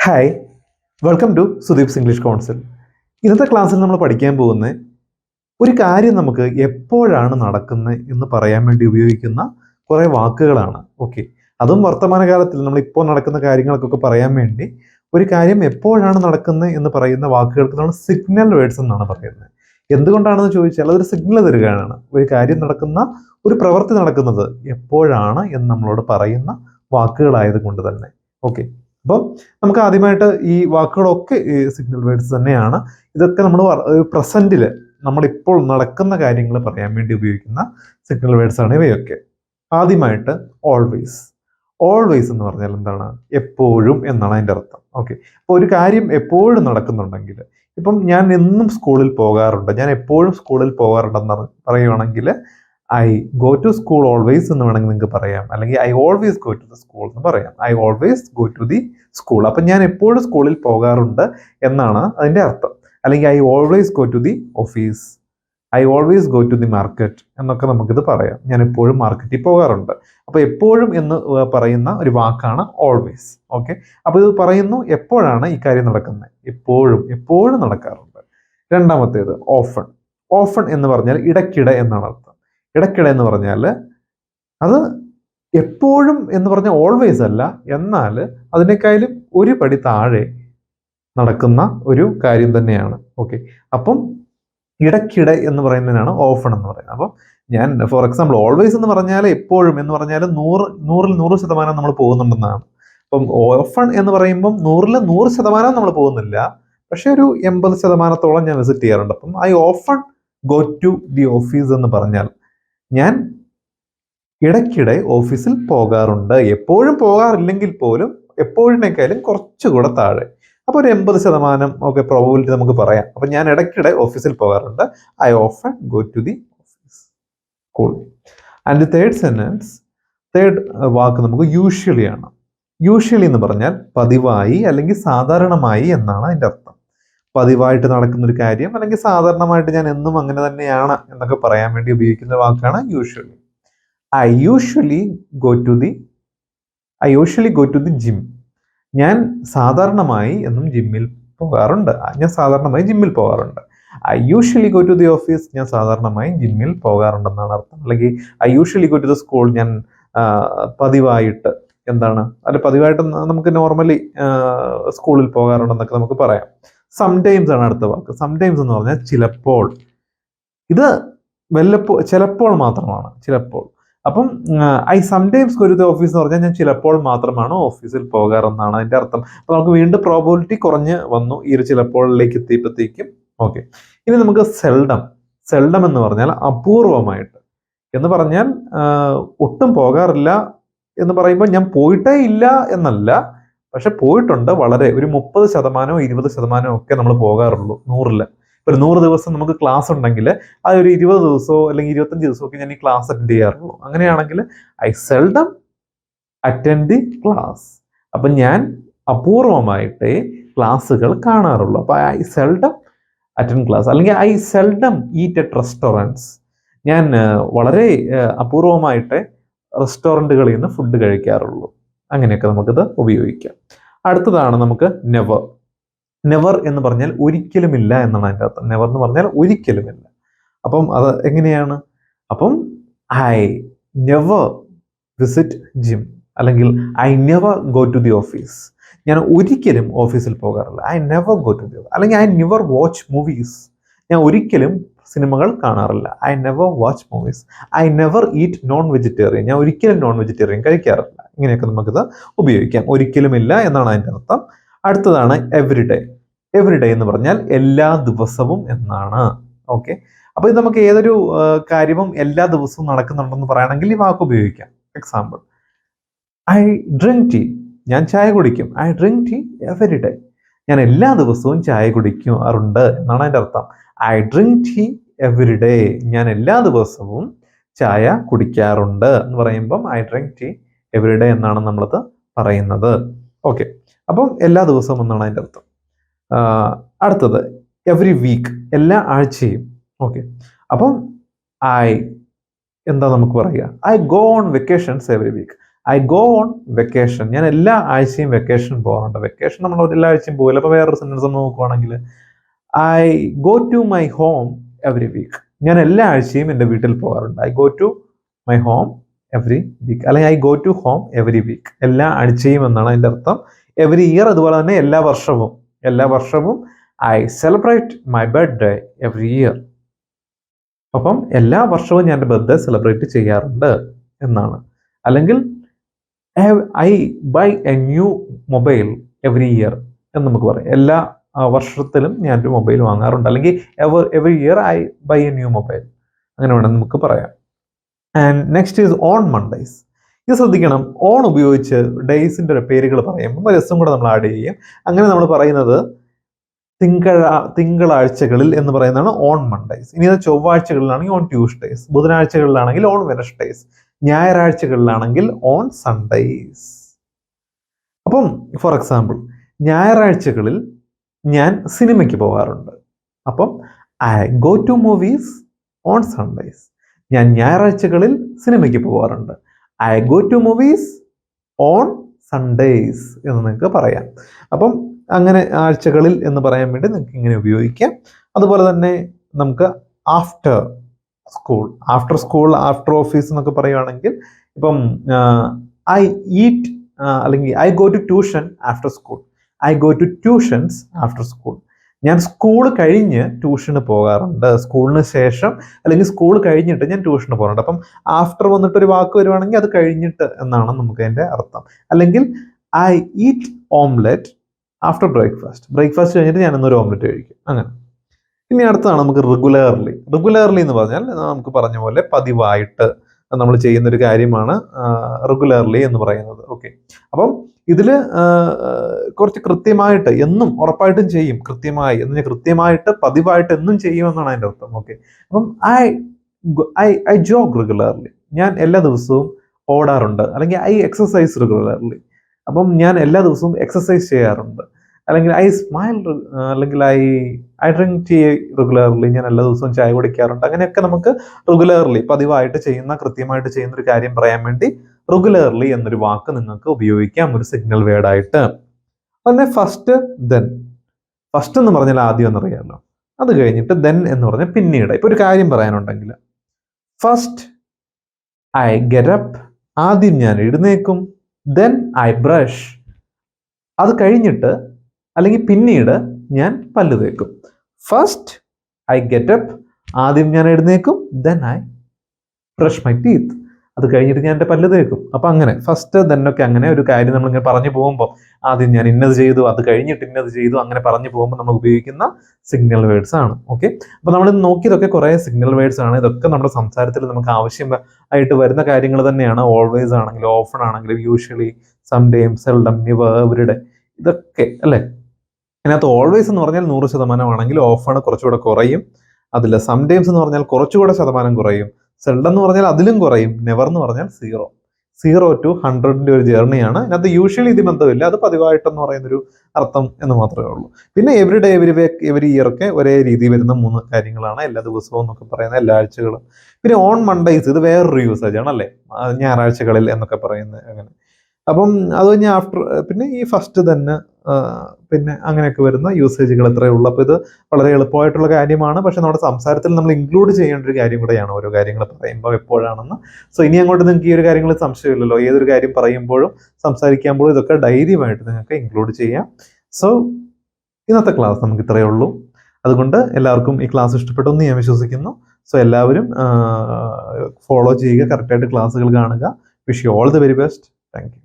Hi, welcome to Sudeep's English counsel. ഇന്നത്തെ ക്ലാസ്സിൽ നമ്മൾ പഠിക്കാൻ പോകുന്ന ഒരു കാര്യം നമുക്ക് എപ്പോഴാണ് നടക്കുന്നത് എന്ന് പറയാൻ വേണ്ടി ഉപയോഗിക്കുന്ന കുറേ വാക്കുകളാണ്. ഓക്കെ, അതും വർത്തമാനകാലത്തിൽ നമ്മൾ ഇപ്പോൾ നടക്കുന്ന കാര്യങ്ങൾക്കൊക്കെ പറയാൻ വേണ്ടി ഒരു കാര്യം എപ്പോഴാണ് നടക്കുന്നത് എന്ന് പറയുന്ന വാക്കുകൾക്ക് നമ്മൾ സിഗ്നൽ വേർഡ്സ് എന്നാണ് പറയുന്നത്. എന്തുകൊണ്ടാണെന്ന് ചോദിച്ചാൽ അതൊരു സിഗ്നൽ തരികയാണ്. ഒരു കാര്യം നടക്കുന്ന, ഒരു പ്രവൃത്തി നടക്കുന്നത് എപ്പോഴാണ് എന്ന് നമ്മളോട് പറയുന്ന വാക്കുകളായത് കൊണ്ട് തന്നെ. ഓക്കെ, അപ്പം നമുക്ക് ആദ്യമായിട്ട് ഈ വാക്കുകളൊക്കെ സിഗ്നൽ വേർഡ്സ് തന്നെയാണ്. ഇതൊക്കെ നമ്മൾ പ്രസന്റിൽ നമ്മളിപ്പോൾ നടക്കുന്ന കാര്യങ്ങൾ പറയാൻ വേണ്ടി ഉപയോഗിക്കുന്ന സിഗ്നൽ വേർഡ്സ് ആണ് ഇവയൊക്കെ. ആദ്യമായിട്ട് ഓൾവേസ്. ഓൾവേസ് എന്ന് പറഞ്ഞാൽ എന്താണ്? എപ്പോഴും എന്നാണ് അതിൻ്റെ അർത്ഥം. ഓക്കെ, അപ്പോൾ ഒരു കാര്യം എപ്പോഴും നടക്കുന്നുണ്ടെങ്കിൽ, ഇപ്പം ഞാൻ എന്നും സ്കൂളിൽ പോകാറുണ്ട്, ഞാൻ എപ്പോഴും സ്കൂളിൽ പോകാറുണ്ടെന്ന് പറയുവാണെങ്കിൽ I go to school always എന്ന് വേണമെങ്കിൽ നിങ്ങൾക്ക് പറയാം, അല്ലെങ്കിൽ I always go to the school എന്ന് പറയാം. I always go to the school. അപ്പം ഞാൻ എപ്പോഴും സ്കൂളിൽ പോകാറുണ്ട് എന്നാണ് അതിൻ്റെ അർത്ഥം. അല്ലെങ്കിൽ I always go to the office, I always go to the market എന്നൊക്കെ നമുക്കിത് പറയാം. ഞാൻ എപ്പോഴും മാർക്കറ്റിൽ പോകാറുണ്ട്. അപ്പോൾ എപ്പോഴും എന്ന് പറയുന്ന ഒരു വാക്കാണ് ഓൾവേസ്. ഓക്കെ, അപ്പോൾ ഇത് പറയുന്നു എപ്പോഴാണ് ഈ കാര്യം നടക്കുന്നത്. എപ്പോഴും നടക്കാറുണ്ട്. രണ്ടാമത്തേത് ഓഫൺ. ഓഫൺ എന്ന് പറഞ്ഞാൽ ഇടയ്ക്കിടെ എന്നാണ് അർത്ഥം. ഇടയ്ക്കിടെ എന്ന് പറഞ്ഞാൽ അത് എപ്പോഴും എന്ന് പറഞ്ഞാൽ ഓൾവേസ് അല്ല, എന്നാൽ അതിനേക്കാളും ഒരു പടി താഴെ നടക്കുന്ന ഒരു കാര്യം തന്നെയാണ്. ഓക്കെ, അപ്പം ഇടയ്ക്കിടെ എന്ന് പറയുന്നതിനാണ് ഓഫൺ എന്ന് പറയുന്നത്. അപ്പം ഞാൻ ഫോർ എക്സാമ്പിൾ ഓൾവേസ് എന്ന് പറഞ്ഞാൽ എപ്പോഴും എന്ന് പറഞ്ഞാൽ 100% നമ്മൾ പോകുന്നുണ്ടെന്നാണ്. അപ്പം ഓഫൺ എന്ന് പറയുമ്പം 100% നമ്മൾ പോകുന്നില്ല, പക്ഷെ ഒരു 80% ഞാൻ വിസിറ്റ് ചെയ്യാറുണ്ട്. അപ്പം I often go to the office എന്ന് പറഞ്ഞാൽ ഞാൻ ഇടയ്ക്കിടെ ഓഫീസിൽ പോകാറുണ്ട്. എപ്പോഴും പോകാറില്ലെങ്കിൽ പോലും എപ്പോഴിനേക്കാളും കുറച്ചുകൂടെ താഴെ. അപ്പോൾ ഒരു 80% ഒക്കെ പ്രോബബിലിറ്റി നമുക്ക് പറയാം. അപ്പം ഞാൻ ഇടയ്ക്കിടെ ഓഫീസിൽ പോകാറുണ്ട്. I often go to the office. Cool. And third വാക്ക് നമുക്ക് യൂഷ്വലി ആണ്. യൂഷ്വലി എന്ന് പറഞ്ഞാൽ പതിവായി അല്ലെങ്കിൽ സാധാരണമായി എന്നാണ് അതിൻ്റെ അർത്ഥം. പതിവായിട്ട് നടക്കുന്ന ഒരു കാര്യം, അല്ലെങ്കിൽ സാധാരണമായിട്ട് ഞാൻ എന്നും അങ്ങനെ തന്നെയാണ് എന്നൊക്കെ പറയാൻ വേണ്ടി ഉപയോഗിക്കുന്ന വാക്കാണ് usually. I usually go to the gym. ഞാൻ സാധാരണമായി എന്നും ജിമ്മിൽ പോകാറുണ്ട്. I usually go to the office. ഞാൻ സാധാരണമായി ജിമ്മിൽ പോകാറുണ്ടെന്നാണ് അർത്ഥം. അല്ലെങ്കിൽ I usually go to the school. ഞാൻ പതിവായിട്ട് എന്താണ്, അല്ല പതിവായിട്ട് നമുക്ക് നോർമലി സ്കൂളിൽ പോകാറുണ്ടെന്നൊക്കെ നമുക്ക് പറയാം. സംടൈംസ് ആണ് അടുത്ത വാക്ക്. സംടൈംസ് എന്ന് പറഞ്ഞാൽ ചിലപ്പോൾ. ഇത് ചിലപ്പോൾ മാത്രമാണ്. ചിലപ്പോൾ. അപ്പം I sometimes go to the office എന്ന് പറഞ്ഞാൽ ഞാൻ ചിലപ്പോൾ മാത്രമാണ് ഓഫീസിൽ പോകാറെന്നാണ് അതിൻ്റെ അർത്ഥം. അപ്പോൾ നമുക്ക് വീണ്ടും പ്രോബബിലിറ്റി കുറഞ്ഞ് വന്നു ഈ ഒരു ചിലപ്പോഴിലേക്ക് എത്തിയപ്പോഴത്തേക്കും. ഓക്കെ, ഇനി നമുക്ക് സെൽഡം. സെൽഡം എന്ന് പറഞ്ഞാൽ അപൂർവമായിട്ട് എന്ന് പറഞ്ഞാൽ ഒട്ടും പോകാറില്ല എന്ന് പറയുമ്പോൾ ഞാൻ പോയിട്ടേ ഇല്ല എന്നല്ല, പക്ഷെ പോയിട്ടുണ്ട്. വളരെ ഒരു 30% 20% ഒക്കെ നമ്മൾ പോകാറുള്ളൂ 100-ൽ. ഒരു 100 ദിവസം നമുക്ക് ക്ലാസ് ഉണ്ടെങ്കിൽ അത് ഒരു 20 ദിവസമോ അല്ലെങ്കിൽ 25 ദിവസമോ ഒക്കെ ഞാൻ ഈ ക്ലാസ് അറ്റൻഡ് ചെയ്യാറുള്ളൂ. അങ്ങനെയാണെങ്കിൽ I seldom attend the class. അപ്പം ഞാൻ അപൂർവമായിട്ടേ ക്ലാസ്സുകൾ കാണാറുള്ളൂ. അപ്പോൾ ഐ സെൽഡം അറ്റൻഡ് ക്ലാസ്. അല്ലെങ്കിൽ I seldom eat at restaurants. ഞാൻ വളരെ അപൂർവമായിട്ടേ റെസ്റ്റോറൻറ്റുകളിൽ നിന്ന് ഫുഡ് കഴിക്കാറുള്ളൂ. അങ്ങനെയൊക്കെ നമുക്കിത് ഉപയോഗിക്കാം. അടുത്തതാണ് നമുക്ക് നെവർ. നെവർ എന്ന് പറഞ്ഞാൽ ഒരിക്കലുമില്ല എന്നാണ് അതിൻ്റെ അർത്ഥം. നെവർ എന്ന് പറഞ്ഞാൽ ഒരിക്കലുമില്ല. അപ്പം അത് എങ്ങനെയാണ്? അപ്പം ഐ നെവർ വിസിറ്റ് ജിം, അല്ലെങ്കിൽ I never go to the office. ഞാൻ ഒരിക്കലും ഓഫീസിൽ പോകാറില്ല. I never go to the office. അല്ലെങ്കിൽ ഐ നെവർ വാച്ച് മൂവീസ്. ഞാൻ ഒരിക്കലും സിനിമകൾ കാണാറില്ല. I never watch movies. I never eat non vegetarian. ഞാൻ ഒരിക്കലും നോൺ വെജിറ്റേറിയൻ കഴിക്കാറില്ല. ഇങ്ങനെയൊക്കെ നമുക്കിത് ഉപയോഗിക്കാം. ഒരിക്കലുമില്ല എന്നാണ് അതിൻ്റെ അർത്ഥം. അടുത്തതാണ് എവരിഡേ. എവരിഡേ എന്ന് പറഞ്ഞാൽ എല്ലാ ദിവസവും എന്നാണ്. ഓക്കെ, അപ്പോൾ ഇത് നമുക്ക് ഏതൊരു കാര്യവും എല്ലാ ദിവസവും നടക്കുന്നുണ്ടെന്ന് പറയുകയാണെങ്കിൽ ഈ വാക്ക് ഉപയോഗിക്കാം. Example, I drink tea. ഞാൻ ചായ കുടിക്കും. I drink tea everyday. ഞാൻ എല്ലാ ദിവസവും ചായ കുടിക്കാറുണ്ട് എന്നാണ് അതിൻ്റെ അർത്ഥം. I drink tea everyday. ഞാൻ എല്ലാ ദിവസവും ചായ കുടിക്കാറുണ്ട് എന്ന് പറയുമ്പം ഐ ഡ്രിങ്ക് ടീ എവരിഡേ എന്നാണ് നമ്മളത് പറയുന്നത്. ഓക്കെ, അപ്പം എല്ലാ ദിവസവും എന്നാണ് അതിൻ്റെ അർത്ഥം. അടുത്തത് എവറി വീക്ക്, എല്ലാ ആഴ്ചയും. ഓക്കെ, അപ്പം എന്താ നമുക്ക് പറയുക? I go on vacations every week. I go on vacation, ഞാൻ എല്ലാ ആഴ്ചയും വെക്കേഷൻ പോകാറുണ്ട്. വെക്കേഷൻ നമ്മൾ എല്ലാ ആഴ്ചയും പോകില്ല. അപ്പോൾ വേറൊരു സെൻറ്റൻസ് ഒന്ന് നോക്കുവാണെങ്കിൽ I go to my home every week, ഞാൻ എല്ലാ ആഴ്ചയും എൻ്റെ വീട്ടിൽ പോകാറുണ്ട്. I go to my home every week, അല്ലെങ്കിൽ I go to home every week, എല്ലാ ആഴ്ചയും എന്നാണ് അതിൻ്റെ അർത്ഥം. എവറി ഇയർ അതുപോലെ തന്നെ എല്ലാ വർഷവും I celebrate my birthday every year, അപ്പം എല്ലാ വർഷവും ഞാൻ എൻ്റെ ബർത്ത്ഡേ സെലിബ്രേറ്റ് ചെയ്യാറുണ്ട് എന്നാണ്. അല്ലെങ്കിൽ I buy a new mobile every year എന്ന് നമുക്ക് പറയാം. എല്ലാ വർഷത്തിലും ഞാൻ ഒരു മൊബൈൽ വാങ്ങാറുണ്ട്, അല്ലെങ്കിൽ every year I buy a new mobile, അങ്ങനെ വേണം നമുക്ക് പറയാം. And next is on Mondays. ഇത് ശ്രദ്ധിക്കണം, ഓൺ ഉപയോഗിച്ച് ഡേയ്സിൻ്റെ പേരുകൾ പറയുമ്പോൾ രസം കൂടെ നമ്മൾ ആഡ് ചെയ്യും. അങ്ങനെ നമ്മൾ പറയുന്നത് തിങ്കളാഴ്ചകളിൽ എന്ന് പറയുന്നതാണ് ഓൺ മൺഡേയ്സ്. ഇനി അത് ചൊവ്വാഴ്ചകളിലാണെങ്കിൽ ഓൺ ട്യൂസ്ഡേയ്സ്, ബുധനാഴ്ചകളിലാണെങ്കിൽ ഓൺ വെനസ്ഡേയ്സ്, ഞായറാഴ്ചകളിലാണെങ്കിൽ ഓൺ സൺഡേയ്സ്. അപ്പം ഫോർ എക്സാമ്പിൾ, ഞായറാഴ്ചകളിൽ ഞാൻ സിനിമയ്ക്ക് പോകാറുണ്ട്. അപ്പം I go to movies on Sundays, ഞാൻ ഞായറാഴ്ചകളിൽ സിനിമയ്ക്ക് പോകാറുണ്ട്. I go to movies on Sundays എന്ന് നിങ്ങൾക്ക് പറയാം. അപ്പം അങ്ങനെ ആഴ്ചകളിൽ എന്ന് പറയാൻ വേണ്ടി നിങ്ങൾക്ക് ഇങ്ങനെ ഉപയോഗിക്കാം. അതുപോലെ തന്നെ നമുക്ക് ആഫ്റ്റർ സ്കൂൾ, ആഫ്റ്റർ ഓഫീസ് എന്നൊക്കെ പറയുകയാണെങ്കിൽ ഇപ്പം ഐ ഈറ്റ് അല്ലെങ്കിൽ I go to tuition after school, I go to tuitions after school, ഞാൻ സ്കൂൾ കഴിഞ്ഞ് ട്യൂഷന് പോകാറുണ്ട്. സ്കൂളിന് ശേഷം അല്ലെങ്കിൽ സ്കൂൾ കഴിഞ്ഞിട്ട് ഞാൻ ട്യൂഷന് പോകാറുണ്ട്. അപ്പം ആഫ്റ്റർ വന്നിട്ട് ഒരു വാക്ക് വരുവാണെങ്കിൽ അത് കഴിഞ്ഞിട്ട് എന്നാണ് നമുക്ക് അതിൻ്റെ അർത്ഥം. അല്ലെങ്കിൽ I eat omelette after breakfast കഴിഞ്ഞിട്ട് ഞാൻ ഇന്നൊരു ഓംലെറ്റ് കഴിക്കും, അങ്ങനെ. ഇനി അടുത്താണ് നമുക്ക് റെഗുലർലി എന്ന് പറഞ്ഞാൽ നമുക്ക് പറഞ്ഞ പോലെ പതിവായിട്ട് നമ്മൾ ചെയ്യുന്നൊരു കാര്യമാണ് റെഗുലർലി എന്ന് പറയുന്നത്. ഓക്കെ, അപ്പം ഇതിൽ കുറച്ച് കൃത്യമായിട്ട് എന്നും ഉറപ്പായിട്ടും ചെയ്യും, കൃത്യമായിട്ട് പതിവായിട്ട് എന്നും ചെയ്യുമെന്നാണ് അതിൻ്റെ അർത്ഥം. ഓക്കെ, അപ്പം ഐ ജോഗ് റെഗുലർലി, ഞാൻ എല്ലാ ദിവസവും ഓടാറുണ്ട്. അല്ലെങ്കിൽ ഐ എക്സസൈസ് റെഗുലർലി, അപ്പം ഞാൻ എല്ലാ ദിവസവും എക്സസൈസ് ചെയ്യാറുണ്ട്. അല്ലെങ്കിൽ ഐ സ്മൈൽ, അല്ലെങ്കിൽ ഐ ഡ്രിങ്ക് ടീ റെഗുലർലി, ഞാൻ എല്ലാ ദിവസവും ചായ കുടിക്കാറുണ്ട്. അങ്ങനെയൊക്കെ നമുക്ക് റെഗുലർലി കൃത്യമായിട്ട് ചെയ്യുന്ന ഒരു കാര്യം പറയാൻ വേണ്ടി റെഗുലർലി എന്നൊരു വാക്ക് നിങ്ങൾക്ക് ഉപയോഗിക്കാം ഒരു സിഗ്നൽ വേർഡായിട്ട്. അതുപോലെ ഫസ്റ്റ് എന്ന് പറഞ്ഞാൽ ആദ്യം എന്നറിയാമല്ലോ, അത് കഴിഞ്ഞിട്ട് ദെൻ എന്ന് പറഞ്ഞാൽ പിന്നീട്. ഇപ്പൊ ഒരു കാര്യം പറയാനുണ്ടെങ്കിൽ ഫസ്റ്റ് ഐ ഗെറ്റ് അപ്പ്, ആദ്യം ഞാൻ എഴുന്നേക്കും. ദെൻ ഐ ബ്രഷ്, അത് കഴിഞ്ഞിട്ട് അല്ലെങ്കിൽ പിന്നീട് ഞാൻ പല്ല് തേക്കും. ഫസ്റ്റ് ഐ ഗെറ്റ് അപ്പ്, ആദ്യം ഞാൻ എഴുന്നേക്കും. Then I brush my teeth, അത് കഴിഞ്ഞിട്ട് ഞാൻ എൻ്റെ പല്ല് തേക്കും. അപ്പം അങ്ങനെ ഫസ്റ്റ് ദെന്നൊക്കെ അങ്ങനെ ഒരു കാര്യം നമ്മളിങ്ങനെ പറഞ്ഞു പോകുമ്പോൾ ആദ്യം ഞാൻ ഇന്നത് ചെയ്തു, അത് കഴിഞ്ഞിട്ട് ഇന്നത് ചെയ്തു, അങ്ങനെ പറഞ്ഞു പോകുമ്പോൾ നമ്മൾ ഉപയോഗിക്കുന്ന സിഗ്നൽ വേർഡ്സ് ആണ്. ഓക്കെ, അപ്പോൾ നമ്മൾ നോക്കിയതൊക്കെ കുറേ സിഗ്നൽ വേർഡ്സ് ആണ്. ഇതൊക്കെ നമ്മുടെ സംസാരത്തിൽ നമുക്ക് ആവശ്യമായിട്ട് വരുന്ന കാര്യങ്ങൾ തന്നെയാണ്. ഓൾവേസ് ആണെങ്കിലും, ഓഫൺ ആണെങ്കിലും, usually, sometime, seldom, never, everyday, ഇതൊക്കെ അല്ലേ. അതിനകത്ത് ഓൾവേസ് എന്ന് പറഞ്ഞാൽ 100% ആണെങ്കിൽ ഓഫൺ കുറച്ചുകൂടെ കുറയും. അതിൽ സംടൈംസ് എന്ന് പറഞ്ഞാൽ കുറച്ചുകൂടെ ശതമാനം കുറയും. സെൽഡം എന്ന് പറഞ്ഞാൽ അതിലും കുറയും. നെവർ എന്ന് പറഞ്ഞാൽ 0 to 100ന്റെ ഒരു ജേർണിയാണ്. അതിനകത്ത് യൂഷ്വലി ഇത് ബന്ധമില്ല, അത് പതിവായിട്ടെന്ന് പറയുന്നൊരു അർത്ഥം എന്ന് മാത്രമേ ഉള്ളൂ. പിന്നെ every day, every week, every year ഒക്കെ ഒരേ രീതി വരുന്ന 3 കാര്യങ്ങളാണ്. എല്ലാ ദിവസവും എന്നൊക്കെ പറയുന്ന എല്ലാ ആഴ്ചകളും. പിന്നെ ഓൺ മൺഡേയ്സ്, ഇത് വേറൊരു യൂസേജ് ആണ് അല്ലേ, ഞായറാഴ്ചകളിൽ എന്നൊക്കെ പറയുന്നത് അങ്ങനെ. അപ്പം അത് കഴിഞ്ഞ് ആഫ്റ്റർ, പിന്നെ ഈ ഫസ്റ്റ് തന്നെ, പിന്നെ അങ്ങനെയൊക്കെ വരുന്ന യൂസേജുകൾ എത്രയേ ഉള്ളൂ. അപ്പോൾ ഇത് വളരെ എളുപ്പമായിട്ടുള്ള കാര്യമാണ്. പക്ഷെ നമ്മുടെ സംസാരത്തിൽ നമ്മൾ ഇൻക്ലൂഡ് ചെയ്യേണ്ട ഒരു കാര്യം കൂടെയാണ് ഓരോ കാര്യങ്ങൾ പറയുമ്പോൾ എപ്പോഴാണെന്ന്. സോ ഇനി അങ്ങോട്ട് നിങ്ങൾക്ക് ഈ ഒരു കാര്യങ്ങൾ സംശയമില്ലല്ലോ, ഏതൊരു കാര്യം പറയുമ്പോഴും സംസാരിക്കുമ്പോഴും ഇതൊക്കെ ധൈര്യമായിട്ട് നിങ്ങൾക്ക് ഇൻക്ലൂഡ് ചെയ്യാം. സോ ഇന്നത്തെ ക്ലാസ് നമുക്ക് ഇത്രയേ ഉള്ളൂ. അതുകൊണ്ട് എല്ലാവർക്കും ഈ ക്ലാസ് ഇഷ്ടപ്പെട്ടു എന്ന് ഞാൻ വിശ്വസിക്കുന്നു. സോ എല്ലാവരും ഫോളോ ചെയ്യുക, കറക്റ്റായിട്ട് ക്ലാസ്സുകൾ കാണുക. Wish you all the very best. Thank you.